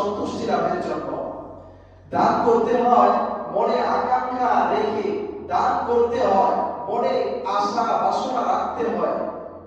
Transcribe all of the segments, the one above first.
সন্তুষ্টি লাভের জন্য। দান করতে হয় মনে আকাঙ্ক্ষা রেখে, দান করতে হয় মনে আশা বাসনা রাখতে হয়।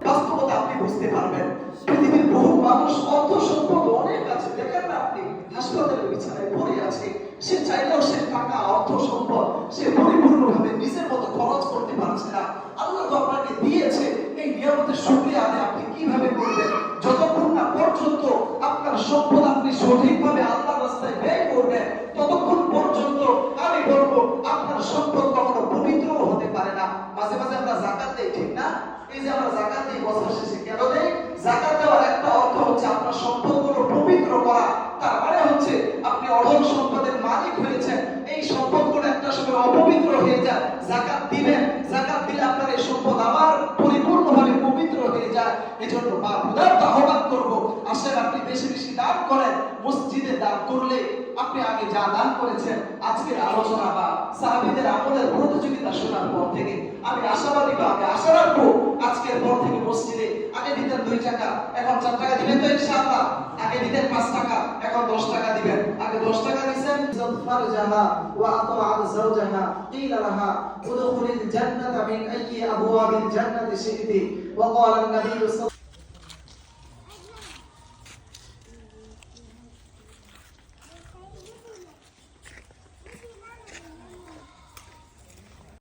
বাস্তবতা আপনি বুঝতে পারবেন। পৃথিবীর বহু মানুষ অর্থ সম্পদ অনেক আছে, দেখেন না আপনি হাসপাতালের বিছানায় পড়ে আছে, সে চাইলেও সে টাকা অর্থ সম্পদ সে পরিপূর্ণভাবে নিজের মতো খরচ করতে পারছে না। আল্লাহ তো আপনাকে দিয়েছে, এই নিয়ামতের শুকরিয়া আদায় আপনি কিভাবে করবেন? যতক্ষণ না পর্যন্ত আপনার সম্পদ আপনি সঠিকভাবে আল্লাহর রাস্তায় ব্যয় করবেন, ততক্ষণ পর্যন্ত আমি বলবো আপনার সম্পদ কখনো পবিত্র হতে পারে না। মাঝে মাঝে আমরা যাকাত দেই, ঠিক না? এই যে আমরা যাকাত দেই বছর শেষে, কেন দেই? যাকাত দেওয়ার একটা অর্থ হচ্ছে আপনার সম্পদগুলো পবিত্র করা। তার মানে হচ্ছে আপনি অঢল সম্পদের মালিক হয়েছেন, এই সম্পদগুলো একটা সময় অপবিত্র হয়ে যায়, যাকাত দিবেন, যাকাত দিলে আপনার এই সম্পদ আবার পরিপূর্ণভাবে পবিত্র হয়ে যায়। এজন্য বারবার আহ্বান করব, আসেন আপনি বেশি বেশি দান করেন। মসজিদে দান করলে আপনি আগে যা দান করেছেন, আজকের আলোচনা বা সাহাবীদের আমলের প্রতিযোগিতা শোনার পর থেকে আমি আশাবাদী বা আমি আশা রাখবো আজকের পর থেকে মসজিদে আগে দিতেন 2 টাকা, এখন 4 টাকা দিবেন তো ইনশাআল্লাহ। আগে দিতেন 5 টাকা, এখন 10 টাকা দিবেন। আগে 10 টাকা দিবেন। ফারজাহা ওয়া আতাআত যাওজাহা কিলা লাহা উদখুলিল জান্নাতা মিন আইয়ি আবওয়াবিল জান্নাতি শি'তি ওয়া ক্বালা আন-নাবিয়্যু